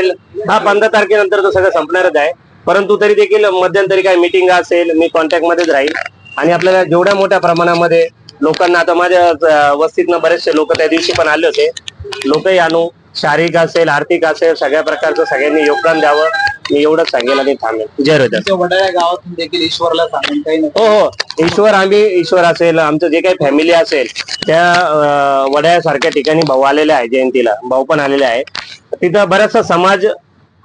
असेल, हा 15 तारखेनंतर तर सगळं संपणारच आहे. परंतु तरी देखील मध्यंतरी काय मीटिंग असेल, मी कॉन्टॅक्ट मध्येच राहील आणि आपल्याला जेवढ्या मोठ्या प्रमाणामध्ये लोकांना, आता माझ्या वस्तीतनं बरेचसे लोक त्या दिवशी पण आले होते, लोकही आणू, शारीरिक असेल, आर्थिक असेल, सगळ्या प्रकारचं सगळ्यांनी योगदान द्यावं, मी एवढंच सांगेल आणि थांबेल. जय हृदय. वडाळ्या गावातून देखील ईश्वरला सांगून काही हो हो, ईश्वर असेल, आमचं जे काही फॅमिली असेल, त्या वड्यासारख्या ठिकाणी भाऊ आलेले आहे, जयंतीला भाऊ पण आलेले आहे. तिथं बराचसा समाज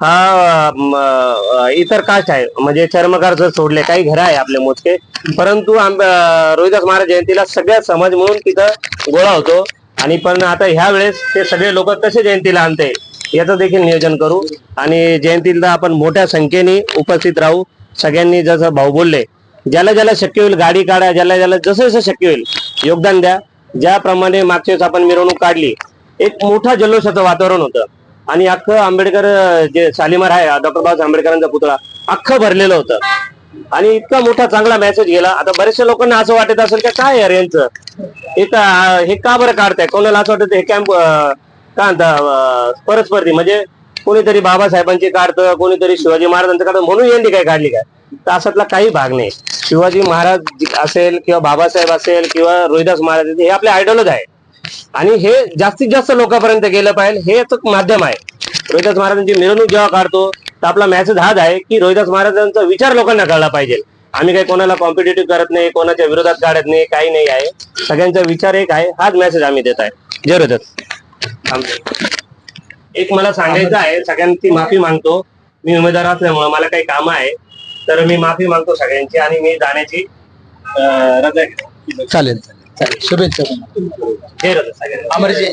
हा इतर कास्ट आहे, म्हणजे चर्मकार जर सोडले काही घरं आहे आपले मोजके, परंतु रोहिदास महाराज जयंतीला सगळ्या समाज म्हणून तिथं गोळा होतो. आणि पण आता ह्या वेळेस ते सगळे लोक कसे जयंतीला आणते याचं देखील नियोजन करू आणि जयंतीला आपण मोठ्या संख्येने उपस्थित राहू. सगळ्यांनी जसं भाऊ बोलले, ज्याला ज्याला शक्य होईल गाडी काढा, ज्याला ज्याला जसं जसं शक्य होईल योगदान द्या. ज्याप्रमाणे मागच्या वेळेस आपण मिरवणूक काढली, एक मोठा जल्लोषाचं वातावरण होतं आणि अख्खं आंबेडकर जे शालिमार आहे, डॉक्टर बाबासाहेब आंबेडकरांचा पुतळा अख्खं भरलेलं होतं आणि इतका मोठा चांगला मेसेज गेला. आता बऱ्याचशा लोकांना असं वाटत असेल की काय यार यांचं हे का बरं काढताय, कोणाला असं वाटतं हे कॅम्प काय म्हणता परस्पर्धी, म्हणजे कोणीतरी बाबासाहेबांची काढतं, कोणीतरी शिवाजी महाराजांचं काढतं म्हणून यांनी काय काढली काय, तर असातला काही भाग नाही. शिवाजी महाराज असेल किंवा बाबासाहेब असेल किंवा रोहिदास महाराज, हे आपले आयडॉलच आहे आणि हे जास्तीत जास्त लोकांपर्यंत गेलं पाहिजे, हे एक माध्यम आहे. रोहिदास महाराजांची मिरवणूक जेव्हा काढतो तर आपला मेसेज हाच आहे की रोहिदास महाराजांचा विचार लोकांना कळला पाहिजे. आम्ही काही कोणाला कॉम्पिटेटिव्ह करत नाही, कोणाच्या विरोधात काढत नाही, काही नाही आहे. सगळ्यांचा विचार एक आहे, हाच मेसेज आम्ही देत आहे. जय रोहिदास. एक मला सांगायचं आहे, सगळ्यांची माफी मागतो, मी उमेदवार असल्यामुळे मला काही कामं आहे, तर मी माफी मागतो सगळ्यांची आणि मी जाण्याची रजा घेतो. चालेल चालेल, शुभेच्छा. जय रोहिदास सगळ्यांना. अमरजी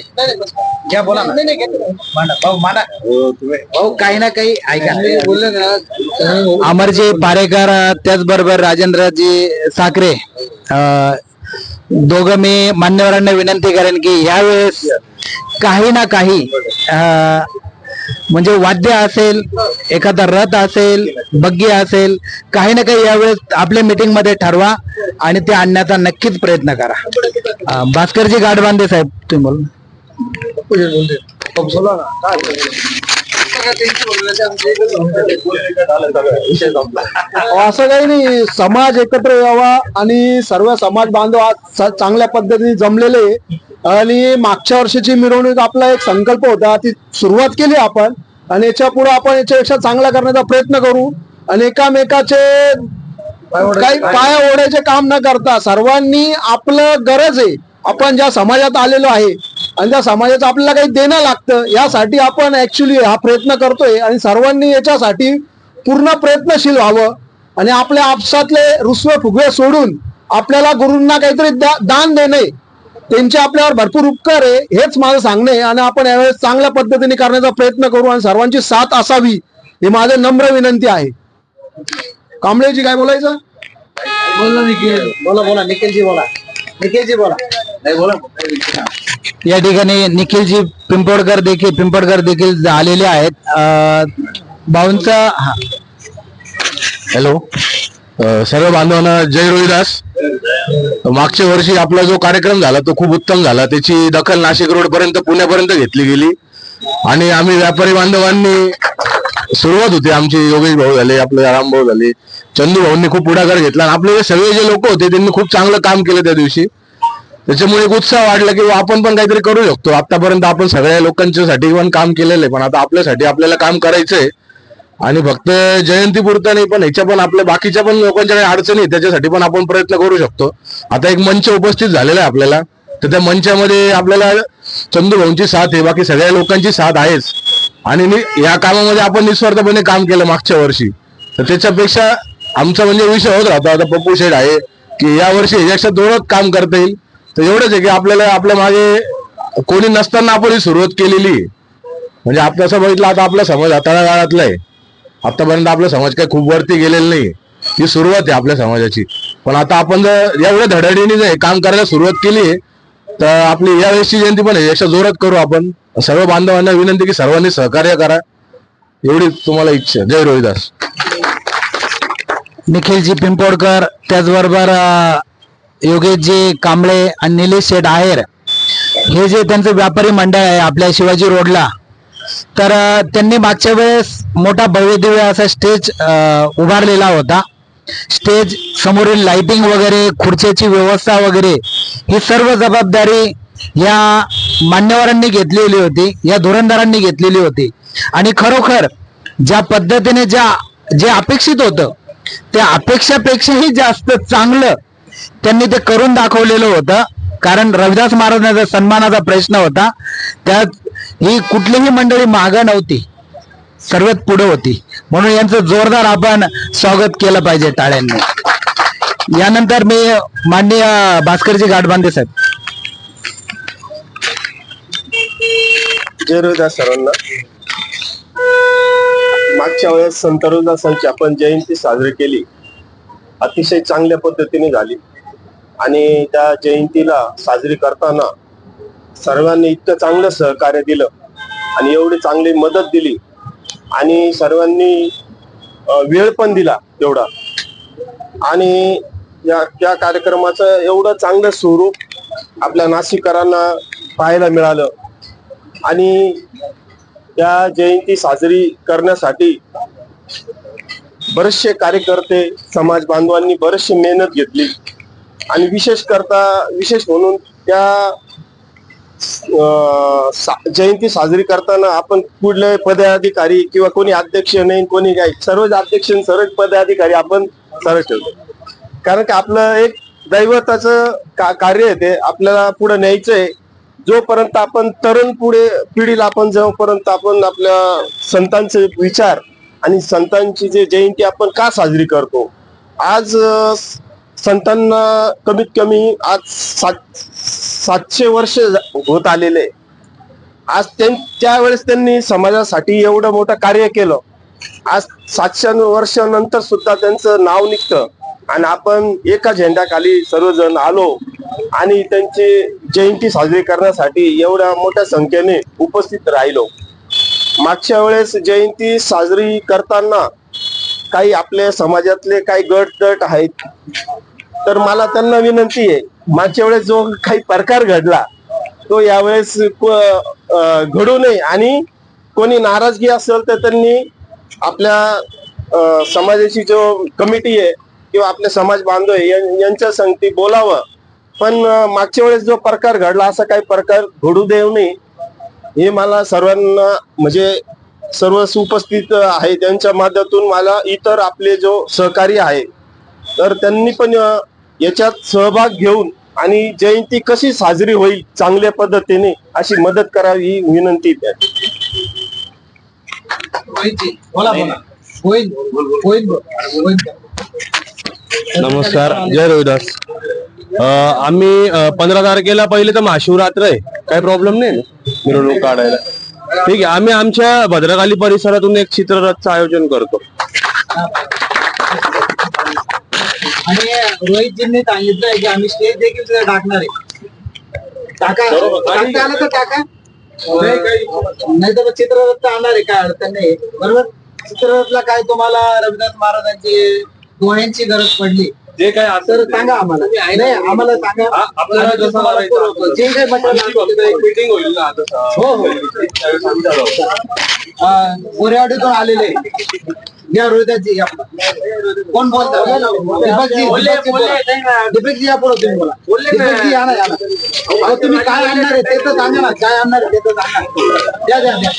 घ्या, बोला ना. भाऊ माना, भाऊ काही ना काही ऐका. अमरजी पारेकर, त्याचबरोबर राजेंद्रजी साखरे, दोघं मी मान्यवरांना विनंती करेन की यावेळेस काही ना काही म्हणजे वाद्य असेल, एखादा रथ असेल, बग्गी असेल, काही ना काही यावेळेस आपल्या मीटिंग मध्ये ठरवा आणि ते आणण्याचा नक्कीच प्रयत्न करा. भास्करजी गाडबांधे साहेब, तुम्ही बोला. असं काही नाही, समाज एकत्र यावा आणि सर्व समाज बांधव आज चांगल्या पद्धतीने जमलेले. आणि मागच्या वर्षीची मिरवणूक आपला एक संकल्प होता, ती सुरुवात केली आपण आणि याच्या पुढे आपण याच्यापेक्षा चांगला करण्याचा प्रयत्न करू आणि एकामेकाचे काही पाया ओढायचे काम न करता सर्वांनी आपलं गरज आहे, आपण ज्या समाजात आलेलो आहे आणि त्या समाजाचं आपल्याला काही देणं लागतं, यासाठी आपण ऍक्च्युली हा प्रयत्न करतोय आणि सर्वांनी याच्यासाठी पूर्ण प्रयत्नशील व्हावं आणि आपल्या आपसातले रुसवे फुगवे सोडून आपल्याला गुरूंना काहीतरी दान देणे, त्यांचे आपल्यावर भरपूर उपकार आहे, हेच माझं सांगणं आहे. आणि आपण यावेळेस चांगल्या पद्धतीने करण्याचा प्रयत्न करू आणि सर्वांची साथ असावी ही माझं नम्र विनंती आहे. कांबळेजी काय बोलायचं? बोला निखिल, बोला निखिलजी, बोला. या ठिकाणी निखिलजी पिंपळकर देखील आलेले आहेत. भाऊंचा हॅलो, सर्व बांधवांना जय रोहिदास. मागच्या वर्षी आपला जो कार्यक्रम झाला तो खूप उत्तम झाला, त्याची दखल नाशिक रोड पर्यंत, पुण्यापर्यंत घेतली गेली आणि आम्ही व्यापारी बांधवांनी सुरुवात होती आमची, योगेश भाऊ झाले, आपले राम भाऊ झाले, चंदू भाऊंनी खूप पुढाकार घेतला आणि आपले सगळे जे लोक होते त्यांनी खूप चांगलं काम केलं त्या दिवशी. त्याच्यामुळे एक उत्साह वाटला की आपण पण काहीतरी करू शकतो. आतापर्यंत आपण सगळ्या लोकांच्यासाठी पण काम केलेलं आहे, पण आता आपल्यासाठी आपल्याला काम करायचंय आणि फक्त जयंतीपुरता नाही, पण ह्याच्या पण आपल्या बाकीच्या पण लोकांच्या काही अडचणी आहेत त्याच्यासाठी पण आपण प्रयत्न करू शकतो. आता एक मंच उपस्थित झालेला आहे आपल्याला, तर त्या मंचामध्ये आपल्याला चंदू भाऊंची साथ आहे, बाकी सगळ्या लोकांची साथ आहेच आणि या कामामध्ये आपण निस्वार्थपणे काम केलं मागच्या वर्षी, तर त्याच्यापेक्षा आमचा म्हणजे विषय होत राहतो. आता पप्पू शेठ आहे की या वर्षी ह्याच्यापेक्षा दोनच काम करता येईल, तर एवढंच आहे की आपल्याला आपल्या मागे कोणी नसताना आपण ही सुरुवात केलेली आहे. म्हणजे आपलं असं बघितलं, आता आपला समाज तळागाळातला आहे, आतापर्यंत आपला समाज काही खूप वरती गेलेला नाही, ही सुरुवात आहे आपल्या समाजाची. पण आता आपण जर एवढ्या धडाडीने जर काम करायला सुरुवात केली तर आपली या वेळेसची जयंती पण याच्या जोरात करू आपण. सर्व बांधवांना विनंती की सर्वांनी सहकार्य करा, एवढी तुम्हाला इच्छा. जय रोहिदास. निखिलजी पिंपोडकर, त्याचबरोबर योगेशजी कांबळे आणि निलेश शेठ आहेर, हे जे त्यांचं व्यापारी मंडळ आहे आपल्या शिवाजी रोडला, तर त्यांनी मागच्या वेळेस मोठा भव्य दिव्य असा स्टेज उभारलेला होता. स्टेज समोरील लाइटिंग वगैरे, खुर्च्याची व्यवस्था वगैरे ही सर्व जबाबदारी या मान्यवरांनी घेतलेली होती, या धुरंधरांनी घेतलेली होती. आणि खरोखर ज्या पद्धतीने जे अपेक्षित होतं त्या अपेक्षापेक्षाही जास्त चांगलं त्यांनी ते करून दाखवलेलं होतं. कारण रविदास महाराजांचा सन्मानाचा प्रश्न होता, त्यात ही कुठलीही मंडळी मागं नव्हती, सर्वात पुढे होती. म्हणून यांचं जोरदार आपण स्वागत केलं पाहिजे टाळ्यांनी. यानंतर मी माननीय भास्करजी गाडबांधे साहेब. जय रविदास सर्वांना. मागच्या वेळेस संत रविदासांची आपण जयंती साजरी केली, अतिशय चांगल्या पद्धतीने झाली. आणि त्या जयंतीला साजरी करताना सर्वांनी इतकं चांगलं सहकार्य दिलं आणि एवढी चांगली मदत दिली आणि सर्वांनी वेळ पण दिला तेवढा. आणि त्या कार्यक्रमाचं एवढं चांगलं स्वरूप आपल्या नाशिककरांना पाहायला मिळालं. आणि त्या जयंती साजरी करण्यासाठी बरेचसे कार्यकर्ते, समाज बांधवांनी बरेचशी मेहनत घेतली. आणि विशेष म्हणून त्या जयंती साजरी करताना आपण कुठले पदाधिकारी किंवा कोणी अध्यक्ष नाही, कोणी काय, सर्वच अध्यक्ष, सर्व पदाधिकारी आपण सर्व ठेवतो. कारण की आपलं एक दैवताचं कार्य आहे, ते आपल्याला पुढे न्यायचंय. जोपर्यंत आपण तरुण पिढीला आपण जोपर्यंत आपण आपल्या संतांचे विचार आणि संतांची जे जयंती आपण का साजरी करतो, आज संतांना कमीत कमी आज 700 वर्ष होत आलेले. आज त्यावेळेस त्यांनी समाजासाठी एवढं मोठं कार्य केलं. आज 700 वर्षानंतर सुद्धा त्यांचं नाव निघतं आणि आपण एका झेंड्याखाली सर्वजण आलो आणि त्यांची जयंती साजरी करण्यासाठी एवढ्या मोठ्या संख्येने उपस्थित राहिलो. मागच्या वेळेस जयंती साजरी करताना काही आपल्या समाजातले काही गट आहेत, तर मला त्यांना विनंती आहे, मागच्या वेळेस जो काही प्रकार घडला तो यावेळेस घडू नये. आणि कोणी नाराजगी असेल तर त्यांनी आपल्या समाजाची जो कमिटी आहे किंवा आपले समाज बांधव यांच्या संगती बोलावं. पण मागच्या वेळेस जो प्रकार घडला असा काही प्रकार घडू देऊ नये हे मला सर्वांना, म्हणजे सर्व उपस्थित आहे त्यांच्या माध्यमातून मला, इतर आपले जो सहकारी आहे तर त्यांनी पण याच्यात सहभाग घेऊन आणि जयंती कशी साजरी होईल चांगल्या पद्धतीने अशी मदत करावी ही विनंती. नमस्कार, जय रविदास. आम्ही 15 तारखेला पहिले तर महाशिवरात्र आहे, काही प्रॉब्लेम नाही ना मिरवणूक काढायला. ठीक आहे, आम्ही आमच्या भद्रकाली परिसरातून एक चित्ररथचं आयोजन करतो. आणि रोहितजींनी सांगितलंय की आम्ही स्टेज देखील तिथे टाकणार आहे. टाका आलं तर टाका, नाही तर चित्ररथ आणणार आहे, काय अडचण नाही. बरोबर, चित्ररथला काय तुम्हाला रविदास महाराजांची डोळ्यांची गरज पडली जे काय तर सांगा आम्हाला. नाही, आम्हाला सांगा, आपल्याला जे काही मीटिंग होईल ना. हो हो, गोरेवाडीतून आलेले या रोहिदासजी, कोण बोलता? दीपकजी या पुढे, तुम्ही बोला. दीपकजी या ना, या ना. अहो, तुम्ही काय आणणार आहे ते तर सांगा ना, काय आणणार आहे ते तर सांगा. द्या द्या द्या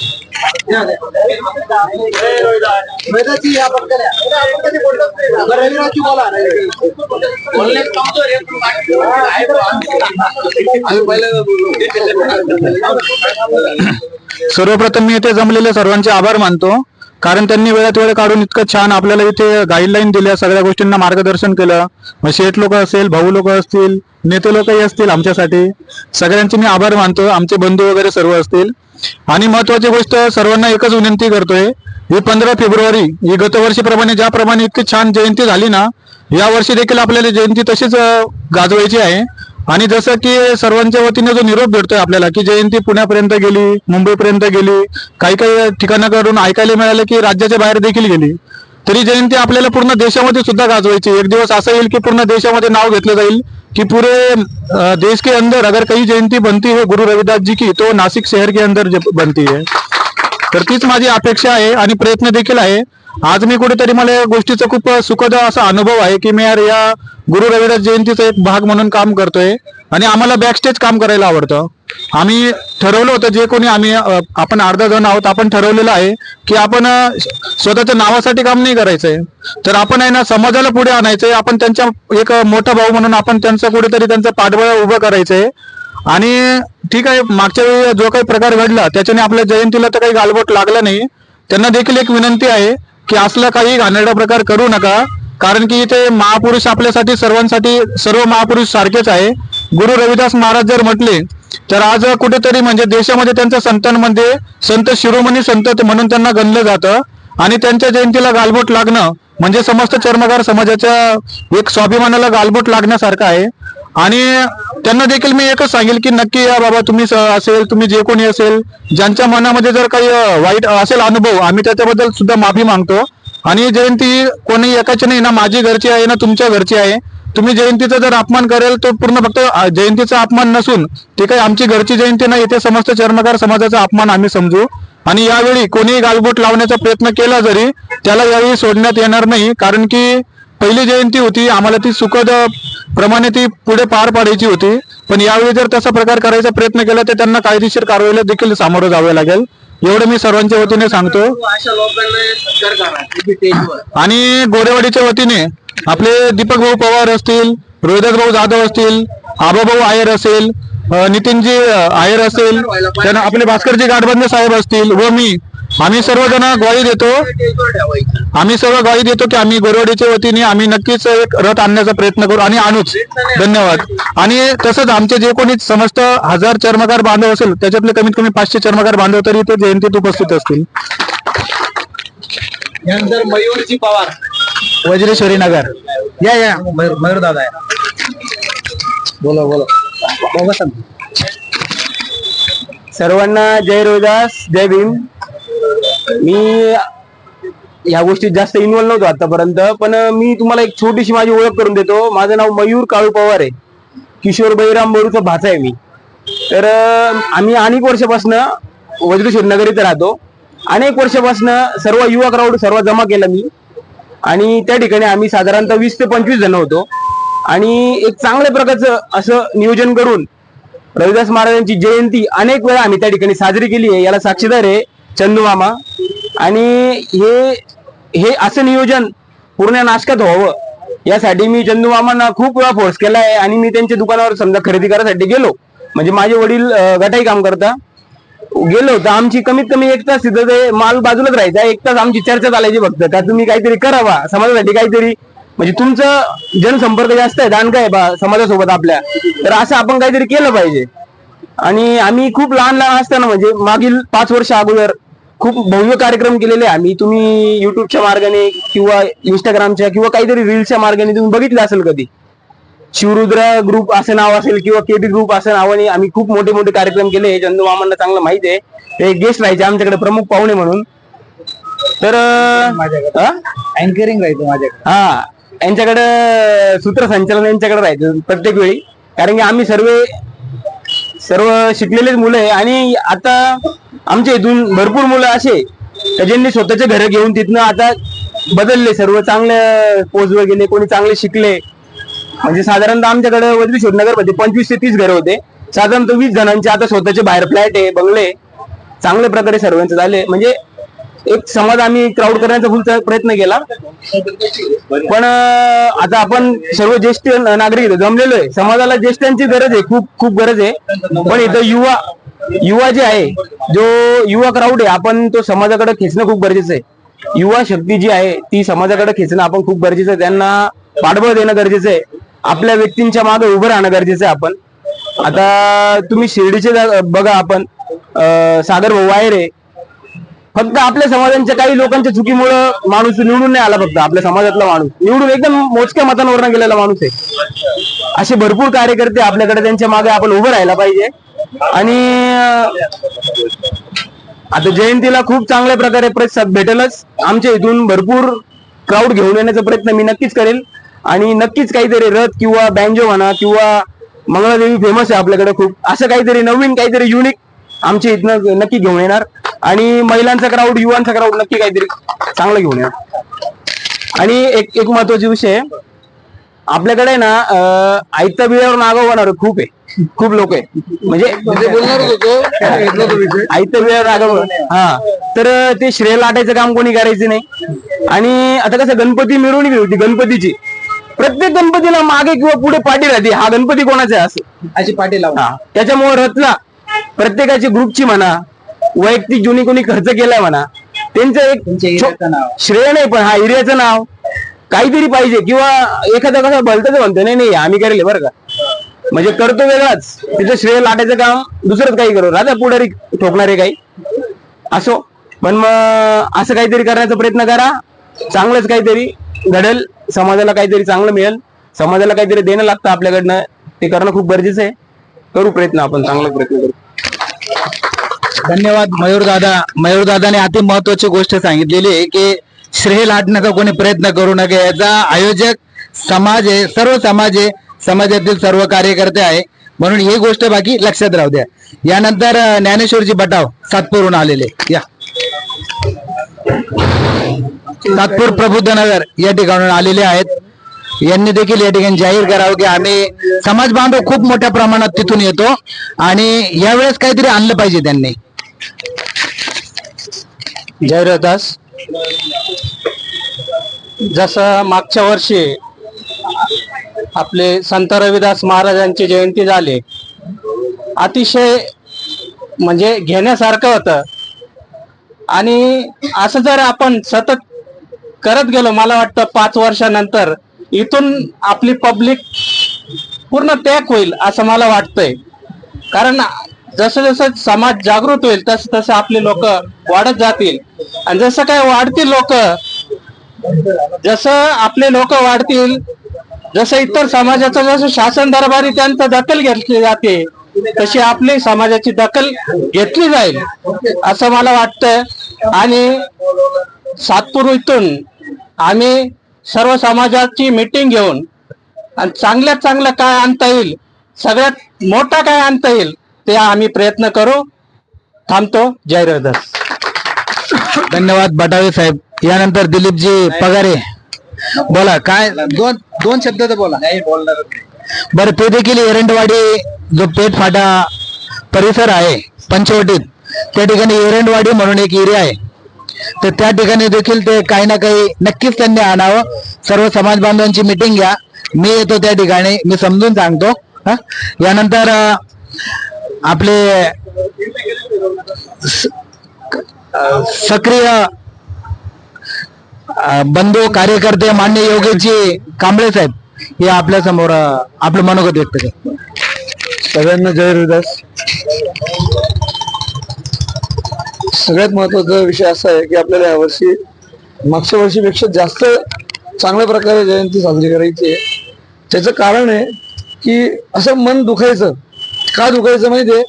रोहिदासजी या पटकन या. रविराजजी बोला. सर्वप्रथम मी इथे जमलेल्या सर्वांचे आभार मानतो, कारण त्यांनी वेळात वेळ काढून इतकं छान आपल्याला इथे गाईडलाईन दिल्या, सगळ्या गोष्टींना मार्गदर्शन केलं. मग शेठ लोक असेल, भाऊ लोक असतील, नेते लोकही असतील, आमच्यासाठी सगळ्यांचे मी आभार मानतो. आमचे बंधू वगैरे सर्व असतील. आणि महत्वाची गोष्ट, सर्वांना एकच विनंती करतोय, ही 15 फेब्रुवारी ही गतवर्षीप्रमाणे ज्याप्रमाणे इतकी छान जयंती झाली ना, या वर्षी देखील आपल्याला जयंती तशीच गाजवायची आहे. आणि जसं की सर्वांच्या वतीने जो निरोप भेटतोय आपल्याला की जयंती पुण्यापर्यंत गेली, मुंबईपर्यंत गेली, काही काही ठिकाणाकडून ऐकायला मिळालं की राज्याच्या बाहेर देखील गेली, तरी जयंती आपल्याला पूर्ण देशामध्ये सुद्धा गाजवायची. एक दिवस असं येईल की पूर्ण देशामध्ये नाव घेतलं जाईल कि पूरे देश के अंदर अगर कहीं जयंती बनती है गुरु रविदास जी की, तो नासिक शहर के अंदर बनती है. तर तीच माझी अपेक्षा आहे आणि प्रयत्न देखील आहे. आज मी कुठेतरी मला या गोष्टीचा खूप सुखद असा अनुभव आहे की मी यार या गुरु रविदास जयंतीचा एक भाग म्हणून काम करतोय आणि आम्हाला बॅकस्टेज काम करायला आवडतं. आम्ही ठरवलं होतं जे कोणी आपण अर्धा जण आहोत, आपण ठरवलेलं आहे की आपण स्वतःच्या नावासाठी काम नाही करायचंय, तर आपण आहे ना समाजाला पुढे आणायचंय. आपण त्यांच्या एक मोठा भाऊ म्हणून आपण त्यांचं कुठेतरी त्यांचं पाठबळ उभं करायचंय. आणि ठीक आहे, मागच्या वेळी जो काही प्रकार घडला त्याच्याने आपल्या जयंतीला तर काही गालबोट लागला नाही. त्यांना देखील एक विनंती आहे की असला काही घाणेरडा प्रकार करू नका, कारण की इथे महापुरुष आपल्यासाठी सर्वांसाठी सर्व महापुरुष सारखेच आहे. गुरु रविदास महाराज जर म्हटले तर आज कुठेतरी म्हणजे देशामध्ये त्यांच्या संतांमध्ये संत शिरोमणी संत म्हणून त्यांना गणलं जातं आणि त्यांच्या जयंतीला गालबोट लागणं म्हणजे समस्त चर्मकार समाजाच्या एक स्वाभिमानाला गालबोट लागण्यासारखं आहे. आणि त्यांना देखील मी एकच सांगेल की नक्की या बाबा, तुम्ही असेल, तुम्ही जे कोणी असेल, ज्यांच्या मनामध्ये जर काही वाईट असेल अनुभव, आम्ही त्याच्याबद्दल सुद्धा माफी मागतो. आणि जयंती कोणी एकाची नाही ना, माझी घरची आहे ना तुमच्या घरची आहे. तुम्ही जयंतीचा जर अपमान करेल तो पूर्ण फक्त जयंतीचा अपमान नसून ते काही आमची घरची जयंती नाही, ते समस्त चर्मकार समाजाचा अपमान आम्ही समजू. आणि यावेळी कोणीही गालबोट लावण्याचा प्रयत्न केला जरी त्याला यावेळी सोडण्यात येणार नाही, कारण की पहिली जयंती होती, आम्हाला ती सुखद प्रमाणे ती पुढे पार पाडायची होती. पण यावेळी जर तसा प्रकार करायचा प्रयत्न केला तर त्यांना कायदेशीर कारवाईला देखील सामोरं जावं लागेल, एवढं मी सर्वांच्या वतीने सांगतो. आणि गोरेवाडीच्या वतीने आपले दीपक भाऊ पवार असतील, रोहिदास भाऊ जाधव असतील, आबाभाऊ आयर असेल, नितीनजी आयर असेल, त्यांना आपले भास्करजी गाडबंदे साहेब असतील व मी, आम्ही सर्वजण ग्वाही देतो की आम्ही गोरेवाडीच्या वतीने आम्ही नक्कीच एक रथ आणण्याचा प्रयत्न करू आणि आणूच. धन्यवाद. आणि तसंच आमचे जे कोणी समस्त 1000 चर्मकार बांधव असेल त्याच्यातले कमीत कमी 500 चर्मकार बांधव तरी ते जयंतीत उपस्थित असतील. यानंतर मयूरजी पवार, वज्रेश्वरी नगर. या मयूर दादा आहे. बोला. सर्वांना जय रोहिदास, जय भीम. मी या गोष्टीत जास्त इन्व्हॉल्व नव्हतो आतापर्यंत, पण मी तुम्हाला एक छोटीशी माझी ओळख करून देतो. माझं नाव मयूर काळू पवार आहे. किशोर बळीराम बोरूचा भाचा आहे मी. तर आम्ही अनेक वर्षापासून वज्रेश्वरी नगर इथे राहतो. अनेक वर्षापासून सर्व युवा क्राऊड सर्व जमा केला मी, आणि त्या ठिकाणी आम्ही साधारणतः 20 ते 25 जण होतो. आणि एक चांगल्या प्रकारचं असं नियोजन करून रविदास महाराजांची जयंती अनेक वेळा आम्ही त्या ठिकाणी साजरी केली आहे. याला साक्षीदार आहे चंदू मामा. आणि हे असं नियोजन पूर्ण नाशकात व्हावं यासाठी मी चंदू मामांना खूप वेळा फोर्स केला आहे. आणि मी त्यांच्या दुकानावर समजा खरेदी करायसाठी गेलो, म्हणजे माझे वडील गटाई काम करता, गेलो होतो. आमची कमीत कमी 1 तास तिथं ते माल बाजूलाच राहायचा. 1 तास आमची चर्चा चालायची फक्त का तुम्ही काहीतरी करावा समाजासाठी, काहीतरी म्हणजे तुमचं जनसंपर्क जास्त आहे, दान काय बा समाजासोबत आपल्या, तर असं आपण काहीतरी केलं पाहिजे. आणि आम्ही खूप लहान असताना म्हणजे मागील 5 वर्ष अगोदर खूप भव्य कार्यक्रम केलेले आम्ही. तुम्ही युट्यूबच्या मार्गाने किंवा इंस्टाग्रामच्या किंवा काहीतरी रील्सच्या मार्गाने तुम्ही बघितलं असेल कधी. शिवरुद्र ग्रुप असं नाव असेल किंवा केबी ग्रुप असं नावाने आम्ही खूप मोठे मोठे कार्यक्रम केले. चंदू मामांना चांगलं माहिती आहे, ते गेस्ट राहायचे आमच्याकडे प्रमुख पाहुणे म्हणून. तर अँकरिंग राहायचं माझ्याकडे. हा, यांच्याकडे सूत्रसंचालन यांच्याकडे राहायचं प्रत्येक वेळी, कारण की आम्ही सर्व शिकलेलेच मुलं आहे. आणि आता आमच्या इथून भरपूर मुलं असे ज्यांनी स्वतःचे घरं घेऊन तिथनं आता बदलले, सर्व चांगले पोस्टवर गेले, कोणी चांगले शिकले. म्हणजे साधारणतः आमच्याकडे वज्रेश्वरी नगर मध्ये 25 ते 30 घरं होते, साधारणतः 20 जणांचे आता स्वतःचे बाहेर फ्लॅट आहे, बंगले चांगल्या प्रकारे सर्वांचे झाले. म्हणजे एक समाज आम्ही क्राऊड करण्याचा फुल प्रयत्न केला. पण आता आपण सर्व ज्येष्ठ नागरिक जमलेलो आहे. समाजाला ज्येष्ठांची गरज आहे, खूप खूप गरज आहे. पण इथं युवा जे आहे, जो युवा क्राऊड आहे, आपण तो समाजाकडे खेचणं खूप गरजेचं आहे. युवा शक्ती जी आहे ती समाजाकडे खेचणं आपण खूप गरजेचं आहे. त्यांना पाठबळ देणं गरजेचं आहे. आपल्या व्यक्तींच्या मागे उभं राहणं गरजेचं आहे. आपण आता तुम्ही शिर्डीचे बघा, आपण सागर भाऊ वायर आहे. फक्त आपल्या समाजांच्या काही लोकांच्या चुकीमुळे माणूस निवडून नाही आला. फक्त आपल्या समाजातला माणूस निवडून एकदम मोजक्या मतांवरनं गेलेला माणूस आहे. असे भरपूर कार्यकर्ते आपल्याकडे, त्यांच्या मागे आपण उभं राहायला पाहिजे. आणि आता जयंतीला खूप चांगल्या प्रकारे प्रतिसाद भेटेलच. आमच्या इथून भरपूर क्राऊड घेऊन येण्याचा प्रयत्न मी नक्कीच करेल. आणि नक्कीच काहीतरी रथ किंवा बँजो म्हणा किंवा मंगळादेवी फेमस आहे आपल्याकडे खूप, असं काहीतरी नवीन काहीतरी युनिक आमच्या इथनं नक्की घेऊन येणार. आणि महिलांचा क्राऊड, युवांचा क्राऊड नक्की काहीतरी चांगलं घेऊन या. आणि एक महत्वाचा विषय आपल्याकडे ना आयत्या बिळावर नागं होणार खूप आहे, खूप लोक आहे. म्हणजे बोलणारच होतो आयत्या बिळावर नागं, हा, तर ते श्रेय लाटायचं काम कोणी करायचं नाही. आणि आता कसं गणपती मिरवणूक होती गणपतीची, प्रत्येक गणपतीला मागे किंवा पुढे पाठी राहते, हा गणपती कोणाचा आहे असं अशी पाठी लावून त्याच्यामुळे रथला प्रत्येकाची ग्रुपची म्हणा, वैयक्तिक जुनी कोणी खर्च केलाय म्हणा, त्यांचं एक श्रेय नाही, पण हा एरियाचं नाव काहीतरी पाहिजे. किंवा एखादा कसा भलतच म्हणतो नाही आम्ही करेल बरं का, म्हणजे करतो वेगळाच, तिचं श्रेय लाटायचं काम दुसरंच काही करू राहता पुढारी ठोकणारे काही असो. पण मग असं काहीतरी करण्याचा प्रयत्न करा, चांगलंच काहीतरी घडेल, समाजाला काहीतरी चांगलं मिळेल, समाजाला काहीतरी देणं लागतं आपल्याकडनं, ते करणं खूप गरजेचं आहे. करू प्रयत्न, आपण चांगला प्रयत्न करू. धन्यवाद मयूर दादाने अति महत्वाची गोष्ट सांगितलेली आहे की श्रेय लाटण्याचा कोणी प्रयत्न करू नये. याचा आयोजक समाज आहे, सर्व समाज आहे, समाजातील सर्व कार्यकर्ते आहे, म्हणून ही गोष्ट बाकी लक्षात राहू द्या. यानंतर ज्ञानेश्वरजी बटाव सातपूरहून आलेले, या सातपूर प्रबुद्धनगर या ठिकाणून आलेले आहेत. यांनी देखील या ठिकाणी जाहीर करावं की आम्ही समाज बांधव खूप मोठ्या प्रमाणात तिथून येतो आणि यावेळेस काहीतरी आणलं पाहिजे त्यांनी. जय रविदास. जसं मागच्या वर्षी आपले संत रविदास महाराजांची जयंती झाली, अतिशय म्हणजे घेण्यासारखं होतं. आणि असं जर आपण सतत करत गेलो, मला वाटतं 5 वर्षानंतर इथून आपली पब्लिक पूर्ण पॅक होईल असं मला वाटतंय. कारण जसं जसं समाज जागृत होईल तसं तसं आपले लोक वाढत जातील. आणि जसं काय वाढतील लोक, जसं आपले लोक वाढतील, जसं इतर समाजाचं जसं शासन दरबारी त्यांचं दखल घेतली जाते, तशी आपली समाजाची दखल घेतली जाईल असं मला वाटतं. आणि सातपूर इथून आम्ही सर्व समाजाची मीटिंग घेऊन आणि चांगल्यात चांगलं काय आणता येईल, सगळ्यात मोठा काय आणता येईल ते आम्ही प्रयत्न करू. थांबतो. जय रविदास. धन्यवाद बटावे साहेब. यानंतर दिलीपजी पगारे, बोला काय, दोन शब्द तर बोला. बरं, ते देखील एरंडवाडी जो पेठ फाटा परिसर आहे पंचवटीत, त्या ठिकाणी एरंडवाडी म्हणून एक एरिया आहे, तर त्या ठिकाणी देखील ते काही ना काही नक्कीच त्यांनी आणावं. सर्व समाज बांधवांची मिटिंग घ्या, मी येतो त्या ठिकाणी, मी समजून सांगतो. यानंतर आपले सक्रिय बंधू कार्यकर्ते मान्य योगेशजी कांबळे साहेब हे आपल्या समोर आपलं मनोगत व्यक्त करतात. सगळ्यांना जय रविदास. सगळ्यात महत्वाचा विषय असा आहे की आपल्याला यावर्षी मागच्या वर्षीपेक्षा जास्त चांगल्या प्रकारे जयंती साजरी करायची आहे. त्याचं कारण आहे की असं मन दुखायचं का दुखायचं माहितीये,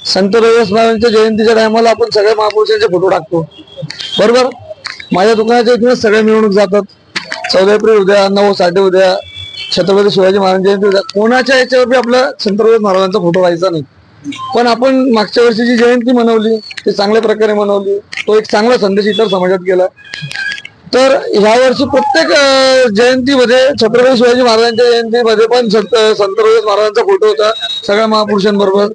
संत रविदास महाराजांच्या जयंतीच्या टायमाला आपण सगळ्या महापुरुषांचे फोटो टाकतो बरोबर. माझ्या दुकानाच्या इथूनच सगळ्या मिरवणूक जातात. 14 एप्रिल उद्या, 9 साठे उद्या, छत्रपती शिवाजी महाराज जयंती उद्या, कोणाच्या याच्यावर आपला संत रविदास महाराजांचा फोटो राहायचा नाही. पण आपण मागच्या वर्षी जी जयंती मनवली ती चांगल्या प्रकारे मनवली, तो एक चांगला संदेश इतर समाजात गेला. तर ह्या वर्षी प्रत्येक जयंतीमध्ये, छत्रपती शिवाजी महाराजांच्या जयंतीमध्ये पण संत रविदास महाराजांचा फोटो होता सगळ्या महापुरुषांबरोबर.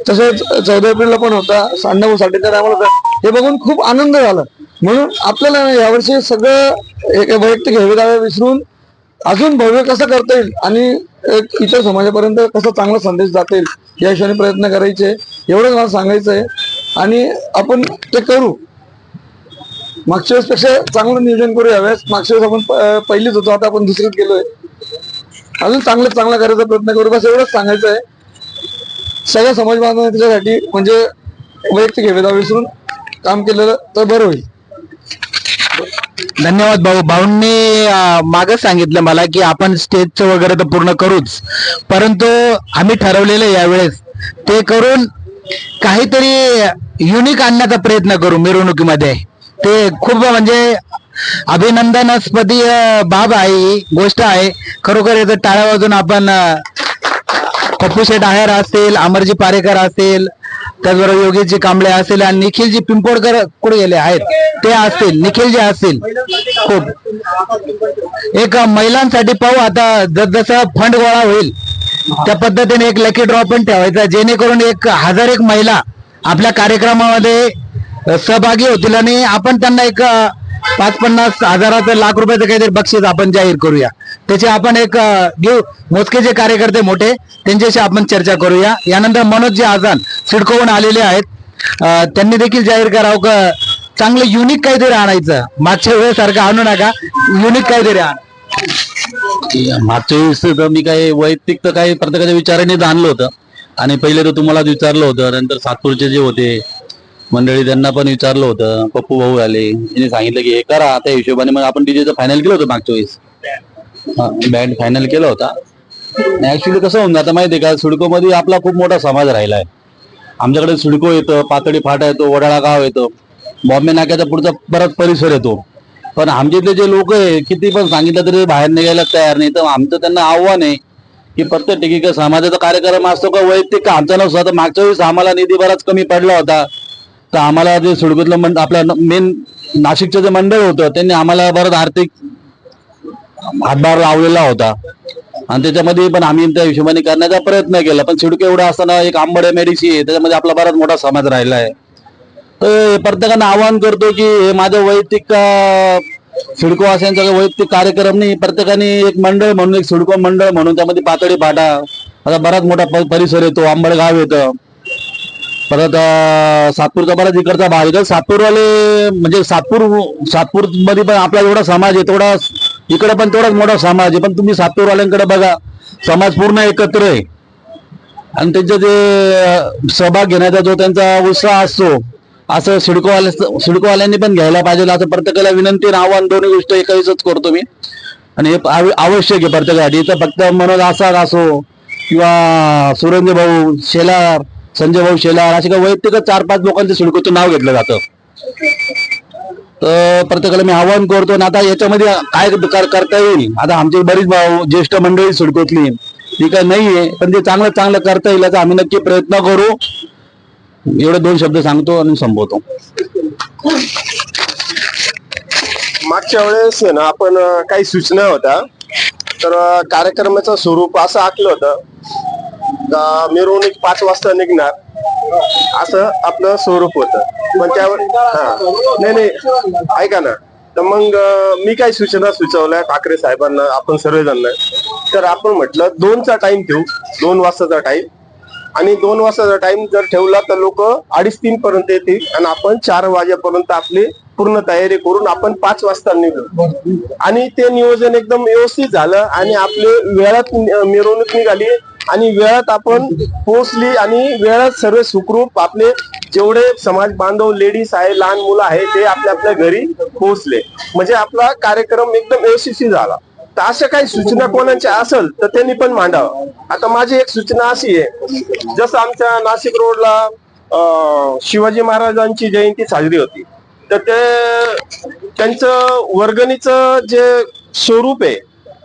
तसंच 14 एप्रिलला पण होता, 9 साठेच्या टायमाला होता. हे बघून खूप आनंद झाला. म्हणून आपल्याला यावर्षी सगळं वैयक्तिक हेवेदावे विसरून अजून भव्य कसं करता येईल आणि इतर समाजापर्यंत कसा चांगला संदेश जाता येईल या हिशोबाने प्रयत्न करायचे, एवढंच मला सांगायचं आहे. आणि आपण ते करू. मागच्या वेळेसपेक्षा चांगलं नियोजन करू. यावेळेस मागच्या वेळेस आपण पहिलीच होतो, आता आपण दुसरीत गेलोय. अजून चांगला करायचा प्रयत्न करू, बस एवढंच सांगायचं आहे. सगळ्या समाज बांधवांना त्याच्यासाठी म्हणजे वैयक्तिक हेवेदावे विसरून काम केलेलं तर बरं होईल. धन्यवाद भाऊ. भाऊंनी मागच सांगितलं मला की आपण स्टेजचं वगैरे तर पूर्ण करूच, परंतु आम्ही ठरवलेलं यावेळेस ते करून काहीतरी युनिक आणण्याचा प्रयत्न करू मिरवणुकीमध्ये. ते खूप म्हणजे अभिनंदनास्पद बाब आहे, ही गोष्ट आहे खरोखर. याचं टाळ्या वाजून आपण पप्पू शेठ आहेर असतील, अमरजी पारेकर असतील, त्याचबरोबर योगेशजी कांबळे असतील आणि निखिलजी पिंपोडकर कुठे गेले आहेत ते असतील, निखिलजी असतील. खूप एक महिलांसाठी पाहू आता जसं फंड गोळा होईल त्या पद्धतीने एक लकी ड्रॉ पण ठेवायचा, जेणेकरून 1001 महिला आपल्या कार्यक्रमामध्ये सहभागी होतील आणि आपण त्यांना एक 50-50 हजाराचं लाख रुपयाचं काहीतरी बक्षीस आपण जाहीर करूया. त्याचे आपण एक घेऊ. मोजके जे कार्यकर्ते मोठे त्यांच्याशी आपण चर्चा करूया. यानंतर मनोजजी आझाद सिडकोहून आलेले आहेत, त्यांनी देखील जाहीर करावं का चांगलं युनिक काहीतरी आणायचं. मागच्या वेळेसारखं आणू नका, युनिक काहीतरी आण. मागच्या वेळेस तर मी काही वैयक्तिक तर काही प्रत्येकाच्या विचारानेच आणलं होतं आणि पहिले तर तुम्हाला विचारलं होतं, नंतर सातपूरचे जे होते मंडळी त्यांना पण विचारलं होतं, पप्पू भाऊ आले, त्यांनी सांगितलं की हे करा. त्या हिशोबाने मग आपण डीजेचं फायनल केलं होतं मागच्या वेळेस, बँड फायनल केला होता. ऍक्च्युली कसं होऊन आता माहितीये का, सिडको मध्ये आपला खूप मोठा समाज राहिलाय. आमच्याकडे सिडको येतं, पातळी फाटा येतो, वडाळा गाव येतो, बॉम्बे नाक्याचा पुढचा परत परिसर येतो. पण आमच्या इथले जे लोक आहे किती पण सांगितलं तरी बाहेर निघायला तयार नाही. तर आमचं त्यांना आव्हान आहे की प्रत्येक ठिकाणी समाजाचा कार्यक्रम असतो का वैयक्तिक का आमचा नसतो. तर मागच्या वेळेस आम्हाला निधी बराच कमी पडला होता, तर आम्हाला जे सिडकोतलं आपलं मेन नाशिकचं जे मंडळ होतं त्यांनी आम्हाला बराच आर्थिक हातभार लावलेला होता आणि त्याच्यामध्ये पण आम्ही त्या हिशोबाने करण्याचा प्रयत्न केला. पण सिडको एवढा असताना एक आंबडे मेडिसी आहे, त्याच्यामध्ये आपला बराच मोठा समाज राहिला आहे. तर प्रत्येकानं आवाहन करतो की हे माझं वैयक्तिक सिडको वासियांचा वैयक्तिक कार्यक्रम नाही, प्रत्येकाने एक मंडळ म्हणून, एक सिडको मंडळ म्हणून, त्यामध्ये पातळी फाटा आता बराच मोठा परिसर येतो, आंबडगाव येतं, परत सातपूरचा बराच इकडचा भाग येतो. सातपूरवाले म्हणजे सातपूर मध्ये पण आपला एवढा समाज आहे, तेवढा इकडे पण तेवढाच मोठा समाज आहे. पण तुम्ही सातपूरवाल्यांकडे बघा, समाज पूर्ण एकत्र आहे आणि त्यांचा जे सहभाग घेण्याचा जो त्यांचा उत्साह असतो, असं सिडकोवाल्यांनी पण घ्यायला पाहिजे असं प्रत्येकाला विनंती आणि आव्हान दोन्ही गोष्ट एकाच करतो मी. आणि हे आवश्यक आहे प्रत्येकासाठी. इथं फक्त मनोज आसाद असो किंवा सुरेंद्र भाऊ शेलार, संजय भाऊ शेलार, असे काही वैयक्तिक 4-5 लोकांचं सिडकोचं नाव घेतलं जातं. तर प्रत्येकाला मी आवाहन करतो. आणि आता याच्यामध्ये काय करता येईल, आता आमची बरीच ज्येष्ठ मंडळी सिडकोतली ती काय नाहीये, पण ते चांगलं करता येईल याचा आम्ही नक्की प्रयत्न करू. एवढे 2 शब्द सांगतो आणि संपवतो. मागच्या वेळेस आहे ना आपण काही सूचना होत्या, तर कार्यक्रमाचं स्वरूप असं आखलं होतं का मिरवणूक 5 वाजता निघणार असं आपलं स्वरूप होतं. पण त्यावर नाही ऐका ना, तर मग मी काही सूचना सुचवल्या ठाकरे साहेबांना, आपण सर्वजण. तर आपण म्हटलं 2चा टाइम ठेवू, 2 वाजताचा टाइम. आणि 2 वाजताचा टाइम जर ठेवला तर लोक 2:30-3 पर्यंत येतील आणि आपण 4 वाजेपर्यंत आपली पूर्ण तयारी करून आपण 5 वाजता निघू. आणि ते नियोजन एकदम व्यवस्थित झालं आणि आपले वेळात मिरवणूक निघाली आणि वेळात आपण पोहोचली आणि वेळात सर्व सुखरूप आपले जेवढे समाज बांधव लेडीज आहे, लहान मुलं आहे, ते आपल्या घरी पोहोचले. म्हणजे आपला कार्यक्रम एकदम यशस्वी झाला. तर अशा काही सूचना कोणाच्या असेल तर त्यांनी पण मांडावं. आता माझी एक सूचना अशी आहे, जसं आमच्या नाशिक रोडला शिवाजी महाराजांची जयंती साजरी होती, तर त्यांचं वर्गणीचं जे स्वरूप आहे,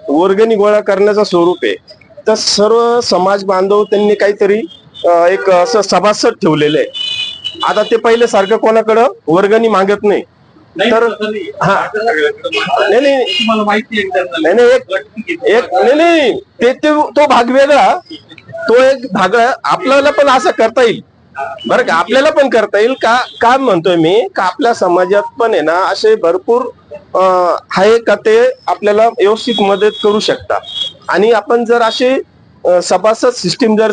वर्गणी गोळा करण्याचं स्वरूप आहे, तर सर्व समाज बांधव त्यांनी काहीतरी एक असं सभासद ठेवलेलं आहे. आता ते पहिले सारखं कोणाकडं वर्गणी मागत नाही. तर हा नाही ते तो भाग वेगळा, तो एक भाग आपल्याला पण असं करता येईल बरं का, आपल्याला पण करता येईल का. काय म्हणतोय मी का आपल्या समाजात पण आहे ना असे भरपूर आहे का ते आपल्याला व्यवस्थित मदत करू शकतात. आणि आपण जर अशी सभासद सिस्टीम जर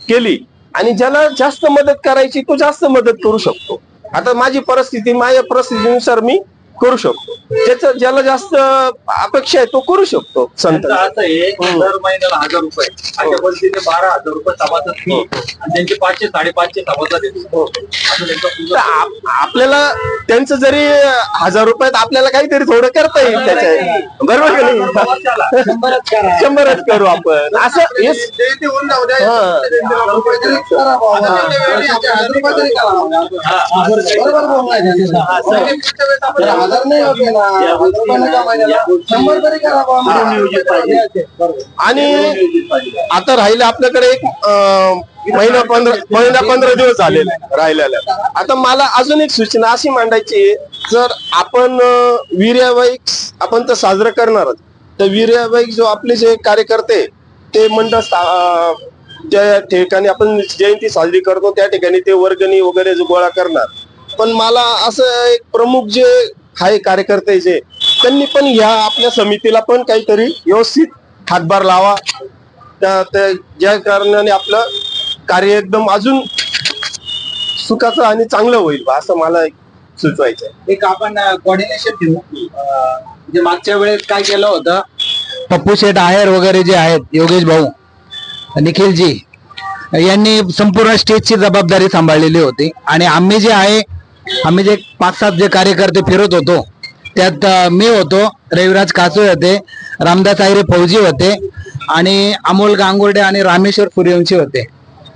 केली आणि ज्याला जास्त मदत करायची तो जास्त मदत करू शकतो. आता माझ्या परिस्थितीनुसार मी करू शकतो, ज्याला जास्त अपेक्षा आहे तो करू शकतो. संत असं आहे, दर महिन्याला 1000 रुपये अशा पद्धतीने 12,000 रुपये सभासद फी आणि त्यांचे 500-550 सभासद येतो. आपल्याला त्यांचं जरी 1000 रुपयात आपल्याला काहीतरी थोडं करता येईल त्याच्या, बरोबर का नाही. 100च करू आपण असं. आणि आता राहिलं आपल्याकडे एक महिना 15 दिवस झालेले राहिलेला. आता मला अजून एक सूचना अशी मांडायची आहे, जर आपण वीर्यवाईक आपण तर साजरं करणारच, तर वीर्यवाईक जो आपले जे कार्यकर्ते ते मंडळ त्या ठिकाणी आपण जयंती साजरी करतो त्या ठिकाणी ते वर्गणी वगैरे जो गोळा करणार. पण मला असं एक प्रमुख जे आहे कार्यकर्ते जे त्यांनी पण ह्या आपल्या समितीला पण काहीतरी व्यवस्थित हातभार लावा, ज्या कारणाने आपलं कार्य एकदम अजून सुखाचं आणि चांगलं होईल असं मला सुचवायचं आहे. एक आपण कोऑर्डिनेशन ठेवू. जे मागच्या वेळेस काय केलं होतं, पप्पू शेठ आहेर वगैरे जे आहेत, योगेश भाऊ, निखिलजी यांनी संपूर्ण स्टेजची जबाबदारी सांभाळलेली होती. आणि आम्ही जे 5-7 जे कार्यकर्ते फिरत होतो त्यात मी होतो, रविराज कासोळे होते, रामदास आयरे फौजी होते आणि अमोल गांगुर्डे आणि रामेश्वर सूर्यवंशी होते.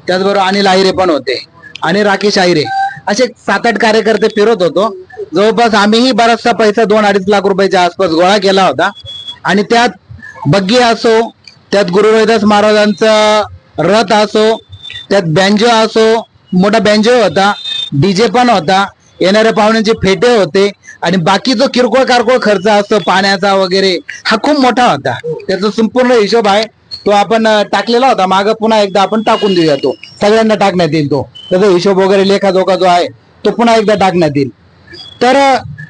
त्याचबरोबर अनिल आयरे पण होते आणि राकेश आयरे, असे 7-8 कार्यकर्ते फिरत होतो. जवळपास आम्हीही बराचसा पैसा 2-2.5 लाख रुपयाच्या आसपास गोळा केला होता. आणि त्यात बग्गी असो, त्यात गुरु रविदास महाराजांचा रथ असो, त्यात बँजो असो, मोठा बँजो होता, डीजे पण होता, येणाऱ्या पाहुण्यांचे फेटे होते आणि बाकी जो किरकोळ कारकोळ खर्च असतो पाण्याचा वगैरे हा खूप मोठा होता. त्याचा संपूर्ण हिशोब आहे तो आपण टाकलेला होता. मागं पुन्हा एकदा आपण टाकून देऊया, तो सगळ्यांना टाकण्यात येईल. तो त्याचा हिशोब वगैरे लेखाजोखा जो आहे तो पुन्हा एकदा टाकण्यात येईल. तर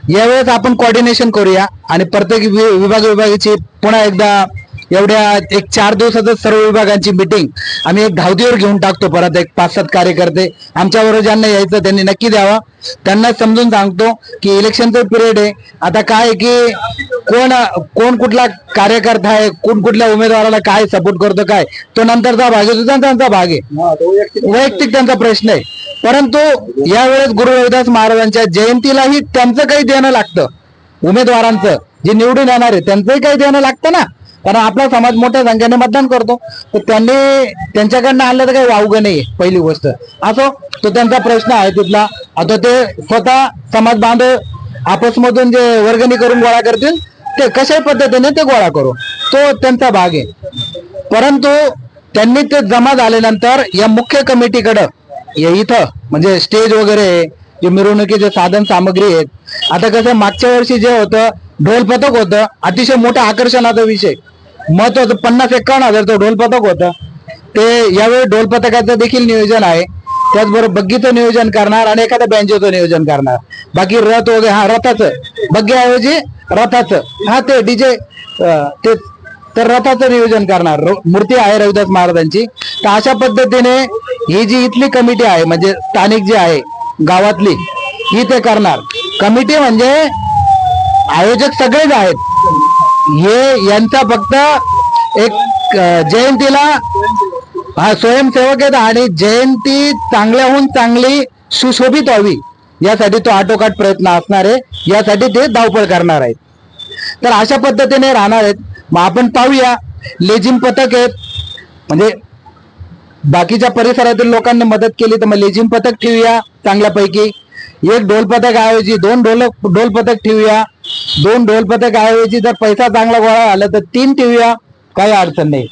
यावेळेस आपण कोऑर्डिनेशन करूया आणि प्रत्येक विभागाची पुन्हा एकदा एवढ्या एक 4 दिवसाचं सर्व विभागांची मिटिंग आम्ही एक धावतीवर घेऊन टाकतो. परत एक 5-7 कार्यकर्ते आमच्याबरोबर ज्यांना यायचं त्यांनी नक्की द्यावा. त्यांना समजून सांगतो की इलेक्शनचं पिरियड आहे. आता काय की कोण कुठला कार्यकर्ता आहे, कोण कुठल्या उमेदवाराला काय सपोर्ट करतो, काय तो नंतरचा भाग आहे, तो त्यांचा भाग आहे, वैयक्तिक त्यांचा प्रश्न आहे. परंतु यावेळेस गुरु रविदास महाराजांच्या जयंतीलाही त्यांचं काही देणं लागतं. उमेदवारांचं जे निवडून येणार आहे त्यांचंही काही देणं लागतं ना, कारण आपला समाज मोठ्या संख्येने मतदान करतो. तर त्यांनी त्यांच्याकडनं आणलं तर काही वावगं नाहीये पहिली गोष्ट. असो, तो त्यांचा प्रश्न आहे तिथला. आता ते स्वतः समाज बांधव आपसमधून जे वर्गणी करून गोळा करतील ते कशा पद्धतीने ते गोळा करू, तो त्यांचा भाग आहे. परंतु त्यांनी ते जमा झाल्यानंतर या मुख्य कमिटीकडं इथं म्हणजे स्टेज वगैरे जे मिरवणुकीचे साधन सामग्री आहेत. आता कसं मागच्या वर्षी जे होतं ढोल पथक होतं, अतिशय मोठा आकर्षणाचा विषय, महत्वाचं 50-51 हजारचं ढोल पथक होतं. ते यावेळी ढोल पथकाचं देखील नियोजन आहे. त्याचबरोबर बग्गीचं नियोजन करणार आणि एखाद्या बँजोचं नियोजन करणार. बाकी रथ वगैरे, हा रथाचं, बग्गीऐवजी रथाचं, हा ते डीजे ते तर रथाचं नियोजन करणार. मूर्ती आहे रविदास महाराजांची. तर अशा पद्धतीने ही जी इथली कमिटी आहे म्हणजे स्थानिक जी आहे गावातली, ही ते करणार. कमिटी म्हणजे आयोजक सगळेच आहेत. हे यांचा फक्त एक जयंतीला हा स्वयंसेवक आहेत आणि जयंती चांगल्याहून चांगली सुशोभित व्हावी यासाठी तो आटोकाट प्रयत्न असणार आहे. यासाठी ते धावपळ करणार आहेत. तर अशा पद्धतीने राहणार आहेत. मग आपण पाहूया, लेझिम पथक आहेत म्हणजे बाकीच्या परिसरातील लोकांनी मदत केली तर मग लेझिम पथक ठेवूया चांगल्यापैकी. एक ढोल पथक ऐवजी 2 ढोल पथक ठेवूया. 2 ढोल पथक ऐवजी जर पैसा चांगला गोळा झाला तर 3 ठेवूया, काही अडचण नाही.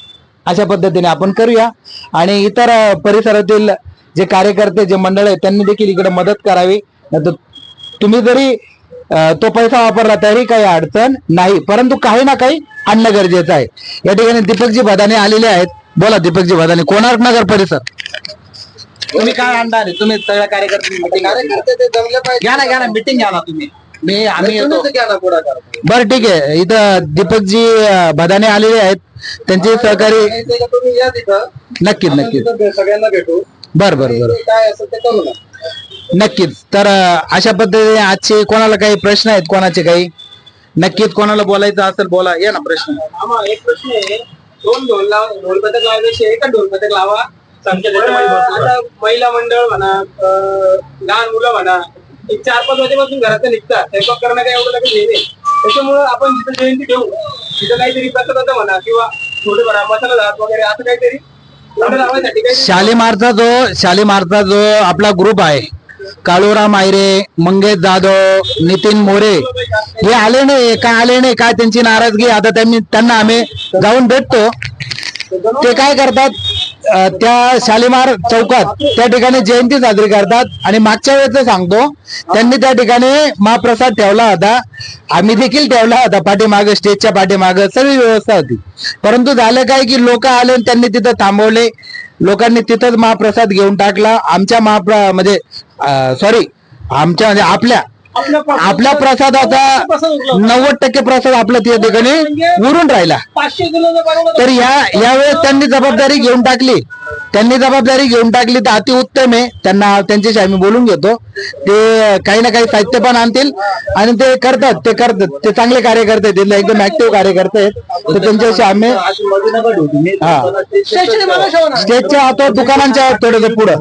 अशा पद्धतीने आपण करूया. आणि इतर परिसरातील जे कार्यकर्ते जे मंडळ आहेत त्यांनी देखील इकडे मदत करावी. तुम्ही जरी तो पैसा वापरला तरी काही अडचण नाही, परंतु काही ना काही आणणं गरजेचं आहे. या ठिकाणी दीपकजी भदाने आलेले आहेत. बोला दीपकजी भदाने, कोणार्क नगर परिसर. तुम्ही काय आणणार आहे? तुम्ही सगळ्या कार्यकर्ते घ्या ना मिटिंग घ्या ना तुम्ही. आम्ही येतो. बरं ठीक आहे. इथं दीपकजी भदाने आलेले आहेत, त्यांचे सहकारी. नक्कीच सगळ्यांना भेटू. बरं काय असेल ते करू ना. नक्कीच. तर अशा पद्धतीने आजचे कोणाला काही प्रश्न आहेत, कोणाचे काही नक्कीच कोणाला बोलायचं असेल बोला. या ना प्रश्न. एक प्रश्न आहे, 2 ढोल पथक लावायचे, एकच ढोल पथक लावा. आता महिला मंडळ म्हणा, लहान मुलं म्हणा, एक 4-5 वाजेपासून घरात निघतात, स्वयंपाक करणं काही एवढं काही नाही. त्याच्यामुळे आपण जिथं जयंती ठेवू तिथं काहीतरी प्रसाद म्हणा किंवा थोडे म्हणा मसाला भात वगैरे असं काहीतरी लावायसाठी. शालीमारचा जो आपला ग्रुप आहे काळूराम मायरे, मंगेश जाधव, नितीन मोरे हे आले नाही काय त्यांची नाराजगी आता त्यांना आम्ही जाऊन भेटतो. ते काय करतात त्या शालिमार चौकात त्या ठिकाणी जयंती साजरी करतात आणि मागच्या वेळेचं सांगतो त्यांनी त्या ठिकाणी महाप्रसाद ठेवला होता, आम्ही देखील ठेवला होता पाठीमागे, स्टेजच्या पाठीमागे सगळी व्यवस्था होती. परंतु झालं काय की लोक आले आणि त्यांनी तिथं थांबवले, लोकांनी तिथंच महाप्रसाद घेऊन टाकला. आमच्या आपल्या प्रसादाचा 90% प्रसाद आपला त्या ठिकाणी उरून राहिला. तर यावेळेस त्यांनी जबाबदारी घेऊन टाकली तर अतिउत्तम आहे. त्यांच्याशी आम्ही बोलून घेतो, ते काही ना काही साहित्य पण आणतील आणि ते करतात ते चांगले कार्यकर्ते आहेत, एकदम ऍक्टिव्ह कार्यकर्ते आहेत. तर त्यांच्याशी आम्ही स्टेजच्या आता दुकानांच्या थोडस पुढं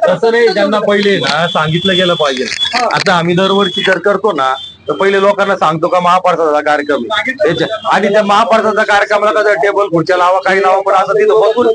तसं नाही, त्यांना पहिले ना सांगितलं गेलं पाहिजे. आता आम्ही दरवर्षी जर करतो ना तर पहिले लोकांना सांगतो का महाप्रसादाचा कार्यक्रम आहे. आणि त्या महाप्रसादाचा कार्यक्रमाला कसं टेबल खुर्च्या लावा काही लावा, पण असं तिथं बसून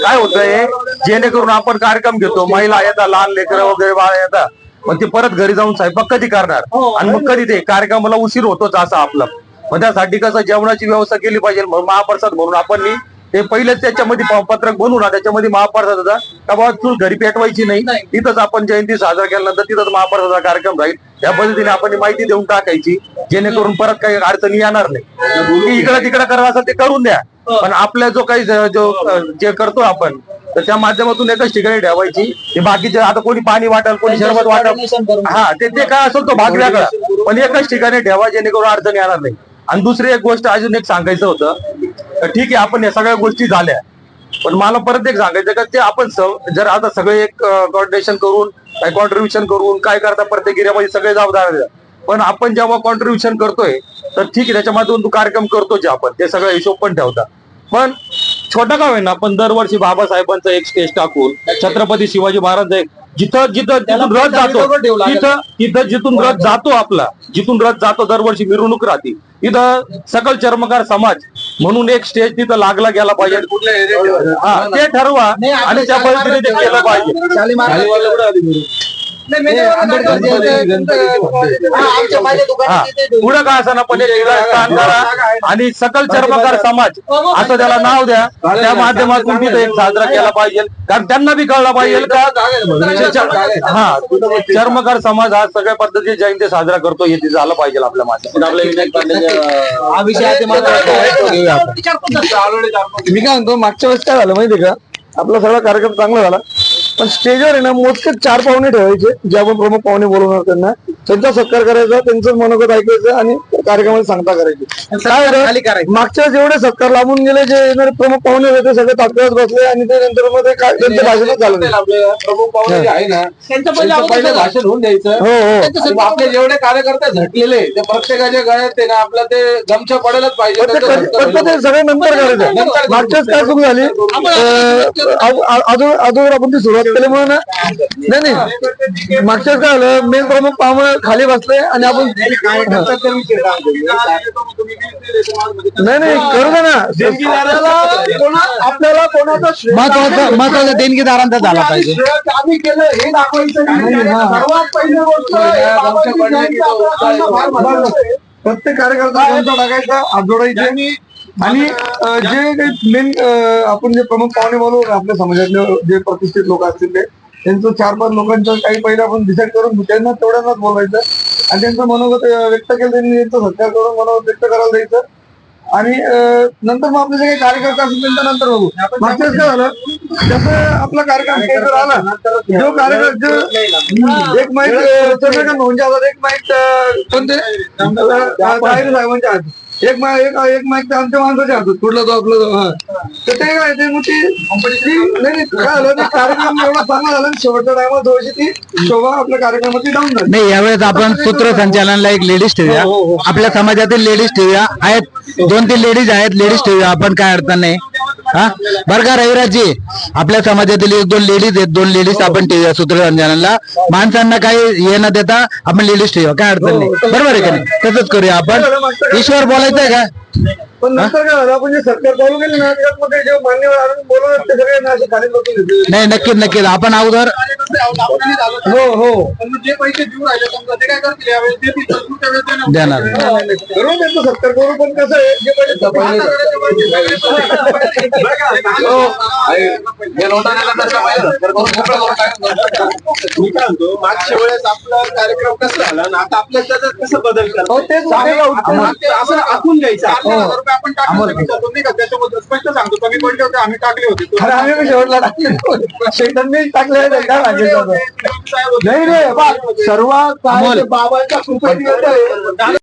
काय होतंय, जेणेकरून आपण कार्यक्रम घेतो, महिला येतात, लहान लेकरं वगैरे बाळ येतात, मग ते परत घरी जाऊन स्वयंपाक कधी करणार आणि मग कधी ते कार्यक्रमाला उशीर होतोच असं आपलं. मग त्यासाठी कसं जेवणाची व्यवस्था केली पाहिजे. महाप्रसाद म्हणून आपण ते पहिलेच त्याच्यामध्ये पत्रक बनवू ना, त्याच्यामध्ये महाप्रसादाचा का बाबा चूल घरी पेटवायची नाही, तिथंच आपण जयंती साजरा केल्यानंतर तिथंच महाप्रसादाचा कार्यक्रम राहील. या पद्धतीने आपण माहिती देऊन टाकायची, जेणेकरून परत काही अडचणी येणार नाही. इकडे तिकडे करत असेल ते करून द्या, पण आपल्या जो काही जे करतो आपण तर त्या माध्यमातून एकच ठिकाणी ठेवायची. ते बाकीचे आता कोणी पाणी वाटेल, कोणी शरबत वाटेल, ते काय असेल तो भाग वेगळा, पण एकच ठिकाणी ठेवा जेणेकरून अडचण येणार नाही. आणि दुसरी एक गोष्ट अजून एक सांगायचं होतं, ठीक आहे आपण या सगळ्या गोष्टी झाल्या, पण मला परत एक सांगायचं का ते आपण जर आता सगळे एक कॉर्डिनेशन करून काय कॉन्ट्रीब्युशन करून काय करता प्रत्येक एरियामध्ये सगळे जबाबदार, पण आपण जेव्हा कॉन्ट्रीब्युशन करतोय तर ठीक आहे त्याच्यामधून तू कार्यक्रम करतोच आपण, ते सगळं हिशोब पण ठेवता. पण छोटा का होईना पण दरवर्षी बाबासाहेबांचं एक स्टेज टाकून छत्रपती शिवाजी महाराज जिथं रथ जातो जिथून रथ जातो आपला, जिथून रथ जातो दरवर्षी मिरवणूक राहते, इथं सकल चर्मकार समाज म्हणून एक स्टेज तिथं लागला गेला पाहिजे. ते ठरवा आणि त्या पद्धतीने ते केलं पाहिजे. पुढं काय असं ना पण स्थान करा आणि सकल चर्मकार समाज असं त्याला नाव द्या, त्या माध्यमातून तिथे एक साजरा केला पाहिजे. कारण त्यांना बी कळलं पाहिजे का चर्मकार समाज हा सगळ्या पद्धतीने जयंती साजरा करतो, हे झालं पाहिजे आपल्या माध्यमात. मी काय म्हणतो, मागच्या वेळेस काय झालं माहितीये का, आपला सगळा कार्यक्रम चांगला झाला, पण स्टेजवर आहे ना मोजकेच 4 पाहुणे ठेवायचे, जे आपण प्रमुख पाहुणे बोलवणार त्यांचा सत्कार करायचा, त्यांचं मनोगत ऐकायचं आणि कार्यक्रमाची सांगता करायची. काय मागच्या जेवढे सत्कार लांबून गेले, जे येणारे प्रमुख पाहुणे होते सगळे तात्काळ बसले आणि ते नंतर मध्ये काय त्यांचं भाषणच झालं नाही. प्रमुख पाहुणे जे आहे ना त्यांचं पहिले भाषण होऊन द्यायचं. हो आपले जेवढे कार्यकर्ते झटलेले ते प्रत्येकाच्या गळ्यात ते ना आपलं ते गमछा पडेलच पाहिजे, ते सगळे नंतर करायचं. मागच्याच काय सुरू झाली अजून आपण ती सुरुवात केल्यामुळे ना नाही मागच्याच काय झालं, मेन प्रमुख पाहुणे खाली बसले आणि आपण नाही करू ना, आपल्याला कोणाचा महत्वाचा देणगीदारांचा झाला पाहिजे. आम्ही केलं हे दाखवायचं. सर्वात पहिली गोष्ट प्रत्येक कार्यकर्ता टाकायचा, हात जोडायचे आणि जे काही मेन आपण जे प्रमुख पाहुणे बोलू आपल्या समाजातले जे प्रतिष्ठित लोक असतील ते त्यांचं 4-5 लोकांचं काही पहिले आपण डिसाईड करून त्यांना तेवढ्यांनाच बोलायचं आणि त्यांचं मनोगत व्यक्त केलं, त्यांनी त्यांचं सत्कार करून मनोगत व्यक्त करायला द्यायचं आणि नंतर मग आपले जे काही कार्यकर्ता असतील त्यांच्या नंतर बघू. मागच्या काय झालं, जसं आपला कार्यक्रम स्टेजवर आला, जो कार्यक्रम एक माईक चंद्रकांत भाऊंच्या हातात, एक माईक कोणते साहेबांच्या हातात, एक माईक आमच्या माणसाच्या हातात, कुठला तो आपला तर ते काय ते मग नाही काय झालं, ते कार्यक्रम एवढा चांगला झाला आणि शेवटच्या टायमाला थोडीशी ती शोभा आपल्या कार्यक्रमाची डाऊन झाली. नाही यावेळेस आपण सूत्रसंचालनाला एक लेडीज ठेवूया, आपल्या समाजातील लेडीज ठेवूया, आहेत 2-3 लेडीज आहेत, लेडीज ठेवूया आपण, काय अडचण नाही. बरं का रविराजजी, आपल्या समाजातील 1-2 लेडीज आहेत, 2 लेडीज आपण ठेवूया सूत्रसंचालनाला, माणसांना काही ये न देता आपण लेडीज ठेवूया, काय अडचण नाही. बरोबर आहे का नाही, तसंच करूया आपण. ईश्वर बोलायचंय का? पण नंतर काय झालं, आपण जे सरकार चालू केली ना त्याच्यामध्ये जे मान्यवर आणून बोलवलं ते सगळे ना असे खाली बसून घेतले. नाही, नक्कीच नक्कीच आपण अगोदर हो हो जे पैसे देऊ राहिले समजा ते काय करतील यावेळेस देतील तर पुढच्या वेळेस देणार. देणार करून देतो सरकार करू, पण कसं आहे जे पहिले मी काय म्हणतो, मागच्या वेळेस आपला कार्यक्रम कसा झाला आणि आता आपल्या त्याच्यात कसं बदल हो, तेच करतात असं आखून घ्यायचं. 8,000 रुपये आपण टाकले नाही का, त्याच्याबद्दल स्पष्ट सांगतो कमी पडले होते आम्ही टाकले होते. अरे आम्ही बी शेवटला टाकले, शेतांनी टाकले काय सांगितलं होतं. नाही रे बा, सर्व काय ते बाबांच्या कृपेने येतंय.